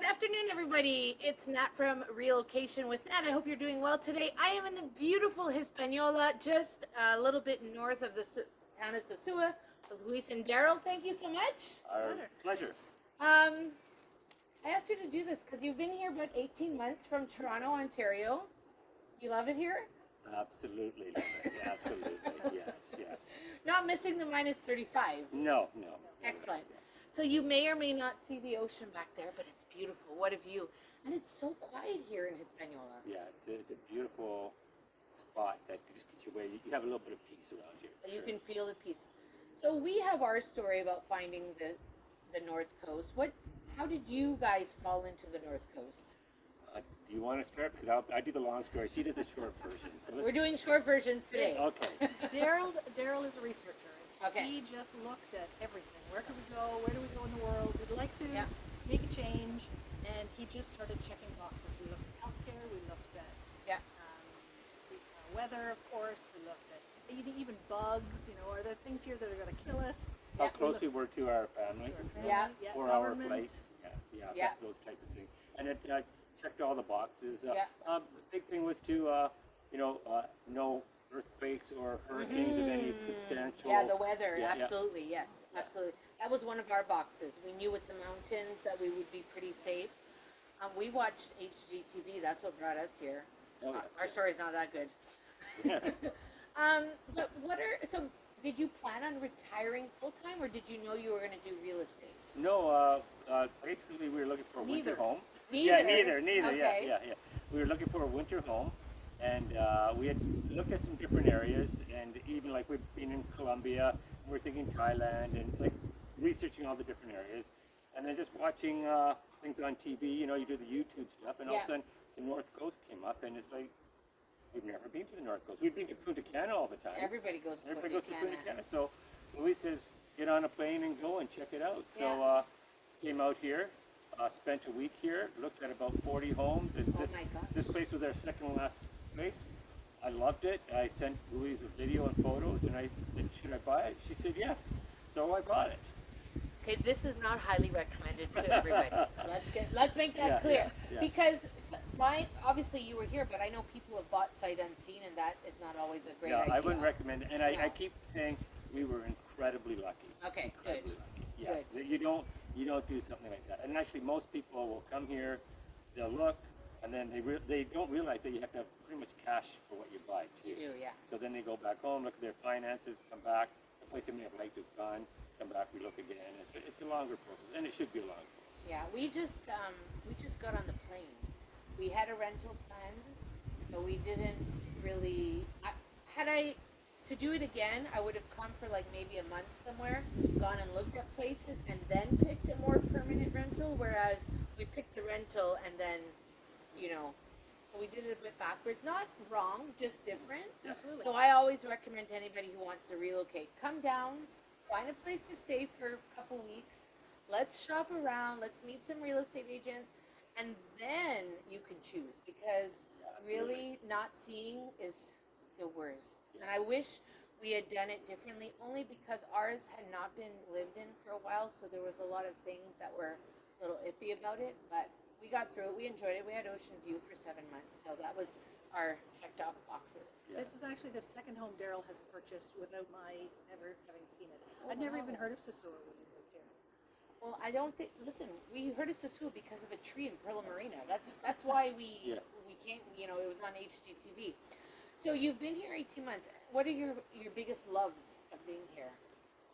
Good afternoon, everybody. It's Nat from Relocation with Nat. I hope you're doing well today. I am in the beautiful Hispaniola, just a little bit north of the town of Sosua, with Louise and Darrell. Thank you so much. Our pleasure. I asked you to do this because you've been here about 18 months from Toronto, Ontario. You love it here? Absolutely. Yeah, absolutely. Yes. Not missing the minus 35. No. Excellent. So you may or may not see the ocean back there, but it's beautiful. What a view. And it's so quiet here in Hispaniola. Yeah, it's a beautiful spot that just gets you away. You have a little bit of peace around here. You can feel the peace. So we have our story about finding the North Coast. How did you guys fall into the North Coast? Do you want to start? Because I do the long story. She does the short version. So We're doing short versions today. Okay. Darrell is a researcher. So Okay. He just looked at everything. Where can we go? Where do we go in the world? We'd like to Yeah. make a change. And he just started checking boxes. We looked at healthcare. We looked at Yeah. weather, of course. We looked at even bugs. Are there things here that are going to kill us? How Yeah. close we were to our family, To our family, Yeah. or our government. place. Yeah. Those types of things. And it checked all the boxes. Yeah. The big thing was to, no earthquakes or hurricanes of any substantial. Yeah, the weather. Yeah. Absolutely. Yes. Absolutely. That was one of our boxes. We knew with the mountains that we would be pretty safe. We watched HGTV. That's what brought us here. Oh, yeah. Our story's not that good. But did you plan on retiring full time, or did you know you were going to do real estate? No, basically we were looking for a winter Neither. home. Neither. Yeah, neither. Okay. Yeah. We were looking for a winter home, and we had looked at some different areas, and even like we've been in Colombia, we're thinking Thailand, and like researching all the different areas, and then just watching things on TV. You do the YouTube stuff, and all of Yeah. a sudden the North Coast came up, and it's like we've never been to the North Coast. We've been to Punta Cana all the time. Everybody goes to Everybody Punta goes to Cana. Punta Cana. So Louise says, get on a plane and go and check it out. So Yeah. came out here, spent a week here, looked at about 40 homes, and Oh my God. this place was our second last place. I loved it. I sent Louise a video and photos, and I said, should I buy it? She said yes. So I bought it. Okay, this is not highly recommended to everybody. Let's make that clear. Yeah. Because obviously you were here, but I know people have bought sight unseen, and that is not always a great Yeah, idea. I wouldn't recommend it. And No. I keep saying we were incredibly lucky. Okay, good. Incredibly lucky. Yes. You don't do something like that. And actually, most people will come here, they'll look, and then they don't realize that you have to have pretty much cash for what you buy too. You do, yeah. So then they go back home, look at their finances, come back, the place they may have liked is gone, come back, we look again. It's a longer process, and it should be a longer process. Yeah, we just got on the plane. We had a rental planned, but we didn't really. To do it again, I would have come for like maybe a month somewhere, gone and looked at places, and then picked a more permanent rental. Whereas we picked the rental and then, so we did it a bit backwards. Not wrong, just different. Absolutely. So I always recommend to anybody who wants to relocate, come down, find a place to stay for a couple weeks. Let's shop around. Let's meet some real estate agents, and then you can choose, because really not seeing is the worst. And I wish we had done it differently, only because ours had not been lived in for a while, so there was a lot of things that were a little iffy about it, but we got through it. We enjoyed it. We had ocean view for 7 months, so that was our checked off boxes. Yeah. This is actually the second home Darrell has purchased without my ever having seen it. Oh, I'd never wow. even heard of Sosua when we moved here. Well, I don't think. Listen, we heard of Sosua because of a tree in Perla Marina. That's why we came. It was on HGTV. So you've been here 18 months. What are your biggest loves of being here?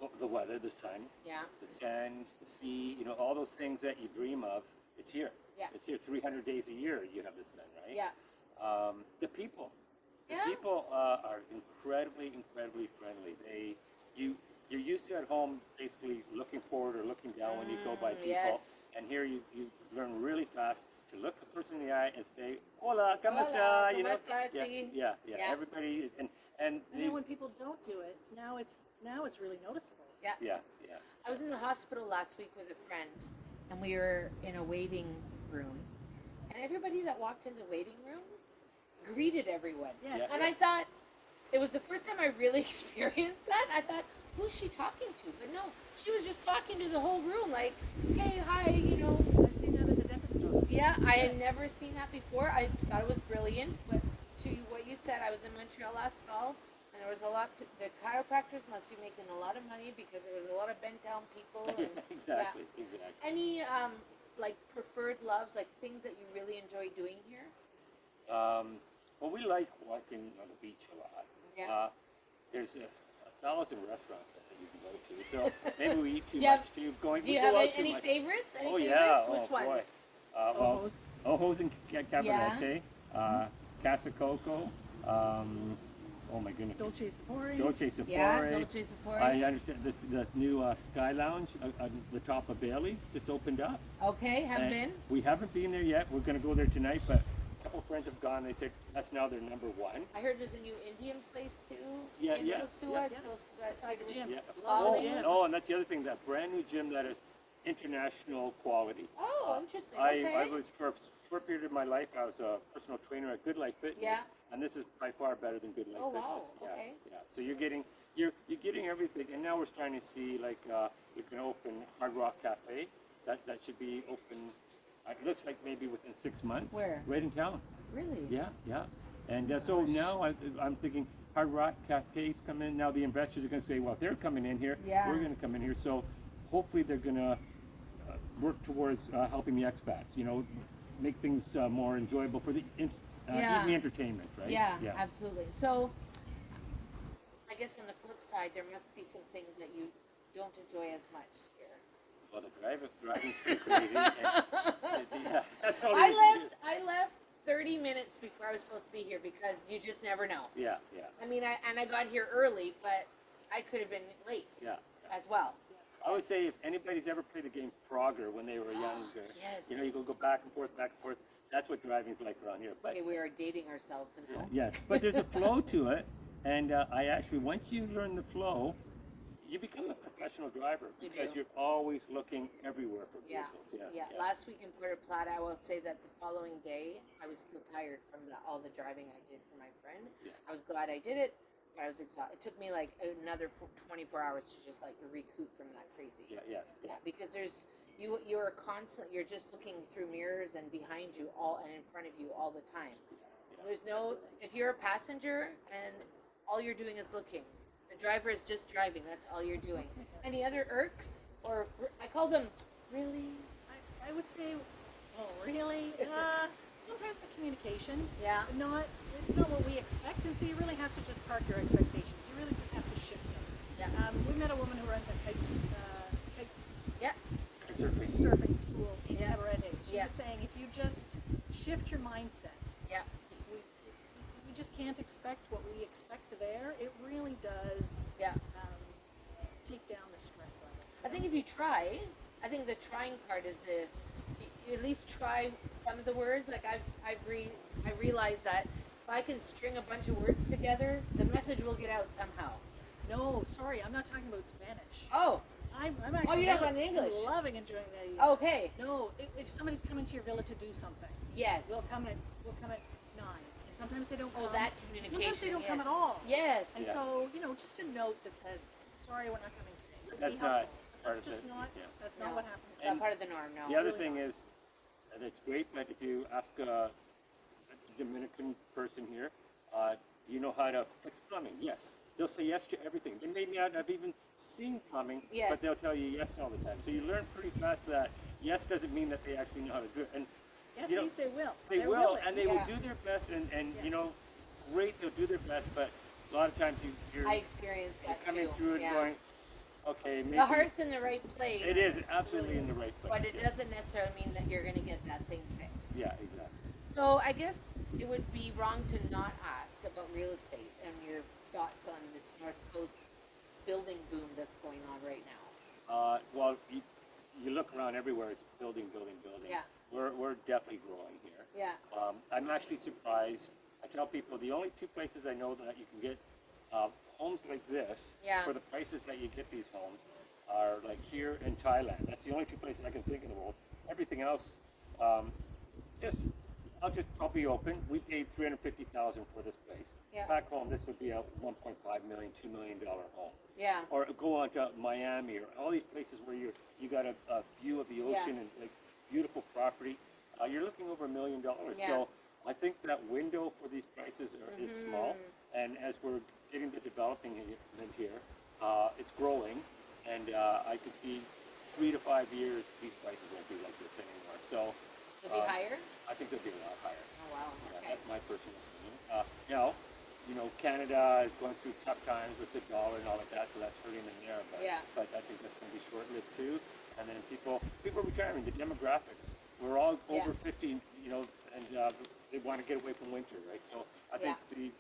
Well, the weather, the sun, Yeah. the sand, the sea, all those things that you dream of, it's here. Yeah. It's here 300 days a year you have the sun, right? Yeah. The people. The Yeah. people are incredibly friendly. You're used to at home basically looking forward or looking down when you go by people. Yes. And here you learn really fast to look the person in the eye and say, hola, ¿cómo Hola, está? ¿cómo está? Yeah, Sí. yeah. Yeah. Everybody, and And then when people don't do it, now it's really noticeable. Yeah. yeah. I was in the hospital last week with a friend, and we were in a waiting room, and everybody that walked in the waiting room greeted everyone. Yes. Yeah. And I thought, it was the first time I really experienced that. I thought, who's she talking to? But no, she was just talking to the whole room, like, hey, hi, I've seen that at the dentist Yeah, I had never seen that before. I thought it was brilliant, but to what you said, I was in Montreal last fall, and there was a lot. The chiropractors must be making a lot of money because there was a lot of bent down people. And, Exactly. Any like preferred loves, like things that you really enjoy doing here? Well, we like walking on the beach a lot. Yeah. There's 1,000 restaurants that you can go to, so maybe we eat too Yeah. much too. Going, Do you we have go out too any much. favorites? Any Oh favorites? yeah, Which oh ones? boy. Ojos. Ojos and Cabernet, Casa Coco. Oh my goodness. Dolce Sapori. Dolce Sapori. Yeah, Dolce Sapori. I understand this new Sky Lounge on the top of Bailey's just opened up. Okay, have And been. We haven't been there yet. We're going to go there tonight, but a couple of friends have gone. They said that's now their number one. I heard there's a new Indian place too. Yeah, in yeah, Sosua. yeah. It's supposed to go Beside the gym. Yeah. Love the Oh, gym. Oh, and that's the other thing. That brand new gym that is international quality. Oh, interesting. I Okay. was for a short period of my life. I was a personal trainer at Good Life Fitness, Yeah. and this is by far better than Good Life Oh, Fitness. wow. Yeah, Okay. yeah. So you're getting everything, and now we're starting to see like we can open Hard Rock Cafe. That should be open. It looks like maybe within 6 months. Where? Right in town. Really? Yeah, yeah. And so now I'm thinking Hard Rock Cafes come in. Now the investors are going to say, well, if they're coming in here, Yeah. we're going to come in here. So hopefully they're going to work towards helping the expats. You know, make things more enjoyable for Yeah. even the entertainment, right? Yeah, absolutely. So, I guess on the flip side, there must be some things that you don't enjoy as much here. Well, the driving pretty crazy. Yeah, that's all I it is. left. I left 30 minutes before I was supposed to be here because you just never know. Yeah, yeah, I mean, I got here early, but I could have been late yeah. as well. I would say if anybody's ever played the game Frogger when they were younger, Yes. you know, you go back and forth, back and forth. That's what driving's like around here. But Okay, we are dating ourselves now. yes, but there's a flow to it, and I actually once you learn the flow, you become a professional driver You because do. you're always looking everywhere for Yeah. vehicles. Yeah. Last week in Puerto Plata, I will say that the following day, I was still tired from all the driving I did for my friend. Yeah. I was glad I did it, but I was exhausted. It took me like another 24 hours to just like recoup from that crazy. Yeah, yes. Yeah, because you're constantly, you're just looking through mirrors and behind you all and in front of you all the time. There's no, if you're a passenger and all you're doing is looking, the driver is just driving. That's all you're doing. Any other irks or I call them really? I would say, oh really? Sometimes the communication. Yeah. It's not what we expect, and so you really have to just park your expectations. You really just have to shift them. Yeah. We met a woman who runs a kite Yeah. surfing school in Yeah. Cabarete. She Yeah. was saying if you just shift your mindset, Yeah. if we just can't expect what we expect there, it really does Yeah. take down the stress level. I think if you try, I think the trying part is you at least try some of the words. Like I realized that if I can string a bunch of words together, the message will get out somehow. No, sorry, I'm not talking about Spanish. Oh, I'm actually you're talking about English. loving enjoying the. okay. No, if somebody's coming to your villa to do something, Yes. we'll come at 9. And sometimes they don't come. Oh, that communication. Sometimes they don't come yes. at all. Yes. And Yeah. so, just a note that says, sorry, we're not coming today. Would That's be not helpful. part That's of just it, not, yeah. that's No, not what happens. it's not part of the norm. No. The other really thing not. is, and it's great, but if you ask a Dominican person here, do you know how to fix plumbing? Yes. They'll say yes to everything. They may not have even seen plumbing, Yes. but they'll tell you yes all the time. So you learn pretty fast that yes doesn't mean that they actually know how to do it. And Yes, you know, means they will. they They're will, willing. and they Yeah. will do their best. And Yes. you know, great, they'll do their best, but a lot of times you're I experienced that coming too. through it yeah. going, okay, maybe The heart's in the right place. it is absolutely in the right place. But it yeah. doesn't necessarily mean that you're going to get that thing fixed. Yeah, exactly. So I guess it would be wrong to not ask about real estate and your thoughts on this North Coast building boom that's going on right now. Well, you look around everywhere, it's building. Yeah. We're definitely growing here. Yeah. I'm actually surprised. I tell people the only two places I know that you can get homes like this Yeah. for the prices that you get these homes are like here in Thailand. That's the only two places I can think in the world. Everything else, I'll be open. We paid $350,000 for this place. Yeah. Back home, this would be a $1.5 million, $2 million home. Yeah. Or go on to Miami or all these places where you got a view of the ocean Yeah. and like beautiful property. You're looking over $1 million. Yeah. So I think that window for these prices is small, and as we're getting the developing event here, it's growing, and I could see 3 to 5 years these prices won't be like this anymore. So It'll be higher? I think they'll be a lot higher. Oh, wow. Yeah, Okay. that's my personal opinion. Now, Canada is going through tough times with the dollar and all of that, so that's hurting them there. But, Yeah. but I think that's going to be short-lived too. And then people are retiring. The demographics, we're all over 50, and they want to get away from winter, right? So I think the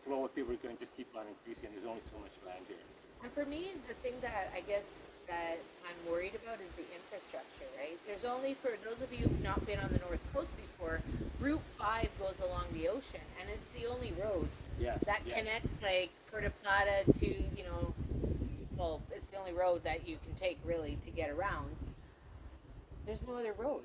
flow of people are going to just keep on increasing. There's only so much land here. And for me, the thing that I guess that I'm worried about is the infrastructure, right? There's only, for those of you who've not been on the North Coast before, Route 5 goes along the ocean, and it's the only road that connects like Puerto Plata to, well, it's the only road that you can take really to get around. There's no other road.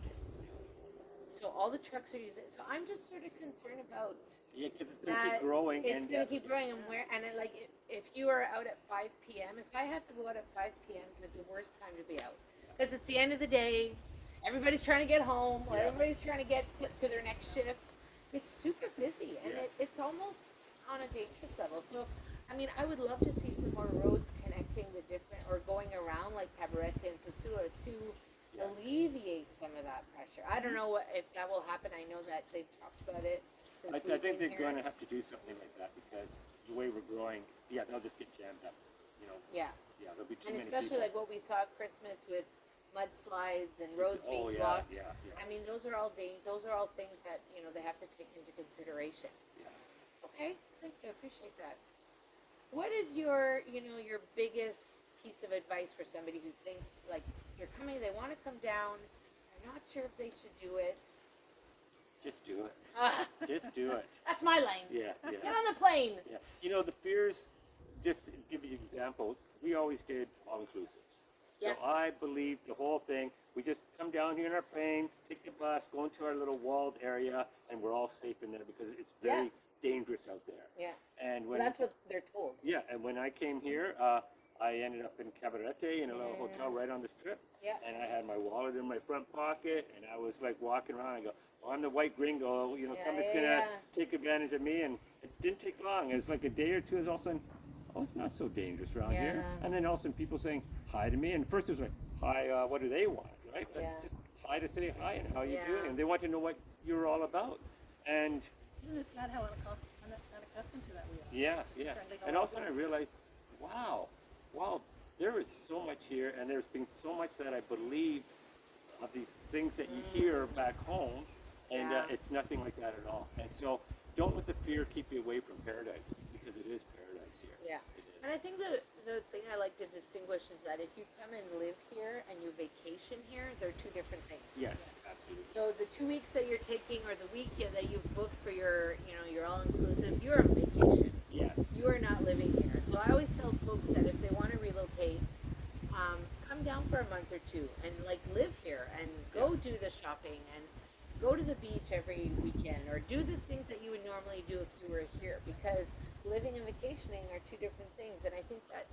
So all the trucks are using, so I'm just sort of concerned about Yeah, because it's going to keep growing. It's going to keep growing, and if you are out at 5 p.m., if I have to go out at 5 p.m., it's the worst time to be out. Because it's the end of the day, everybody's trying to get home, or everybody's trying to get to their next shift. It's super busy, and it's almost on a dangerous level. So, I mean, I would love to see some more roads connecting the different, or going around like Cabarete and Sosua to alleviate some of that pressure. I don't know if that will happen. I know that they've talked about it. I think they're going to have to do something like that because the way we're growing, they'll just get jammed up. Yeah, there'll be too and many especially people. like what we saw at Christmas with mudslides and roads being blocked. Yeah. I mean, those are all things that they have to take into consideration. Yeah. Okay, thank you. I appreciate that. What is your your biggest piece of advice for somebody who thinks like they're coming, they want to come down, they're not sure if they should do it? Just do it. Just do it. That's my lane. Yeah. Get on the plane. Yeah. The fears, just to give you an example, we always did all-inclusives. So I believe the whole thing, we just come down here in our plane, take the bus, go into our little walled area, and we're all safe in there because it's very dangerous out there. Yeah. And Well, that's what they're told. Yeah, and when I came here, I ended up in Cabarete in a little hotel right on the strip. Yeah. And I had my wallet in my front pocket, and I was like walking around. I go, oh, I'm the white gringo. Somebody's gonna take advantage of me. And it didn't take long. It was like a day or two. It was all of a sudden, oh, it's not so dangerous around here. And then all of a sudden, people saying hi to me. And first it was like, hi, what do they want, right? But just hi to say hi and how you doing, and they want to know what you're all about. And Isn't it sad how unaccustomed to that we are? yeah. Friendly And all of a sudden I realized, wow, there is so much here, and there's been so much that I believed of these things that you hear back home, and it's nothing like that at all. And so don't let the fear keep you away from paradise, because it is paradise here. Yeah. It is. And I think the thing I like to distinguish is that if you come and live here and you vacation here, they're two different things. Yes, absolutely. So the 2 weeks that you're taking, or the week that you've booked for your all-inclusive, you're on vacation. Yes. You are not living here. So I always tell folks that if they want to relocate, come down for a month or two and live here and go do the shopping and go to the beach every weekend, or do the things that you would normally do if you were here, because living and vacationing are two different things. And I think that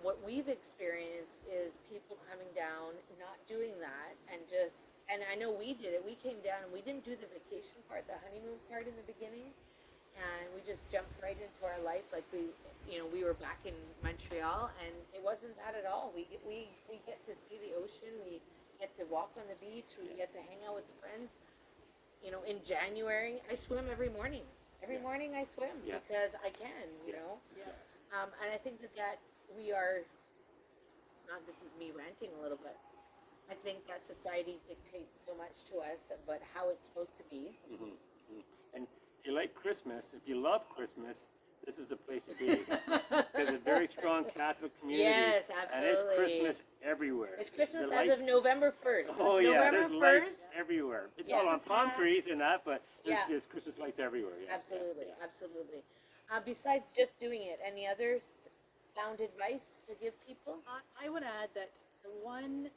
what we've experienced is people coming down, not doing that, and I know we did it. We came down and we didn't do the vacation part, the honeymoon part in the beginning, and we just jumped right into our life like we were back in Montreal, and it wasn't that at all. We get to see the ocean, we get to walk on the beach, we get to hang out with friends. In January, I swim every morning. Every morning I swim because I can, and I think that we are, this is me ranting a little bit, I think that society dictates so much to us, but how it's supposed to be. And if you like Christmas, if you love Christmas, this is a place to be. There's a very strong Catholic community. Yes, And it's absolutely. Christmas everywhere. It's Christmas The as lights- of November 1st. Oh yeah, November there's 1st. lights everywhere. It's Yeah. all on palm trees and that, but there's Yeah. Christmas lights everywhere. Yeah. Absolutely, Yeah. absolutely. Besides just doing it, any other sound advice to give people? I would add that the one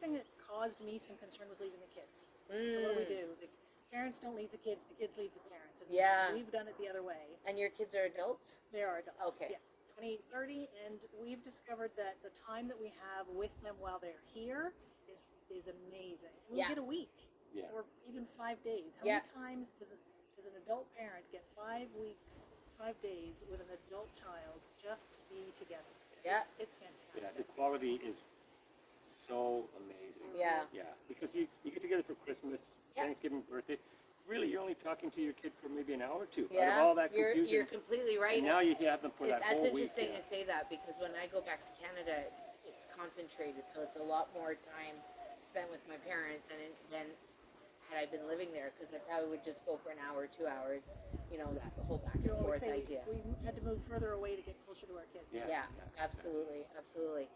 thing that caused me some concern was leaving the kids. So what do we do? The parents don't leave the kids leave the parents. And Yeah. we've done it the other way. And your kids are adults? They are adults. Okay. Yeah. 28, 30, and we've discovered that the time that we have with them while they're here is amazing. And we Yeah. get a week. Yeah. or even 5 days. How Yeah. many times does an adult parent get 5 weeks, 5 days with an adult child just to be together? Yeah. It's fantastic. Yeah, the quality is so amazing. Yeah. Yeah, because you get together for Christmas, Yeah. Thanksgiving, birthday. Really, you're only talking to your kid for maybe an hour or two. Out Yeah, of all that you're confusion. completely right. And now you have them for that That's whole week. interesting Yeah. to say that because when I go back to Canada, it's concentrated, so it's a lot more time spent with my parents, and then had I been living there, because I probably would just go for an hour, 2 hours, that whole back and You always forth say idea. we had to move further away to get closer to our kids. Yeah. Yeah, absolutely, absolutely.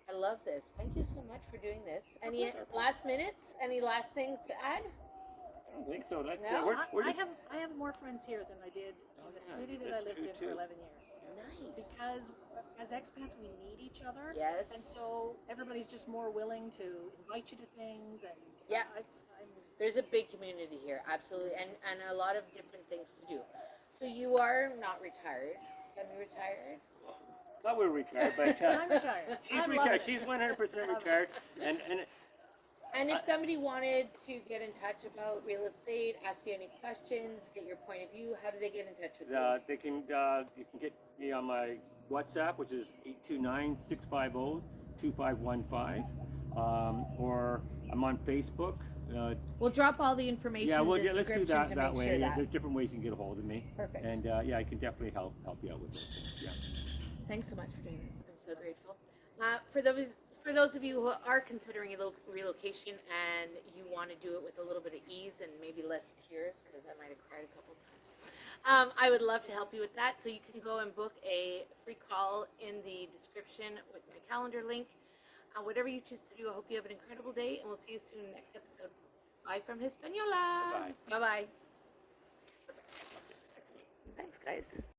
I love this. Thank you so much for doing this. Any course. last minutes? Any last things to add? I don't think so. That's No, we're I just have more friends here than I did Oh, in the yeah, city that I that's lived true, in for too. 11 years. Nice. Because as expats, we need each other. Yes. And so everybody's just more willing to invite you to things. And Yeah. I'm There's a big community here, absolutely, and a lot of different things to do. So you are not retired, semi-retired? thought we were retired, but I'm retired. she's I'm retired. loving it. She's 100% retired, and And if somebody wanted to get in touch about real estate, ask you any questions, get your point of view, how do they get in touch with you? they can you can get me on my WhatsApp, which is 829-650-2515, or I'm on Facebook. We'll drop all the information Yeah, in well, the let's do description that to make way. sure Yeah, that. there's different ways you can get a hold of me. Perfect. And I can definitely help you out with those things. Yeah. Thanks so much for doing this. I'm so grateful. For those of you who are considering relocation and you want to do it with a little bit of ease and maybe less tears, because I might have cried a couple times, I would love to help you with that. So you can go and book a free call in the description with my calendar link. Whatever you choose to do, I hope you have an incredible day, and we'll see you soon in the next episode. Bye from Hispaniola. Bye-bye. Bye-bye. Excellent. Thanks, guys.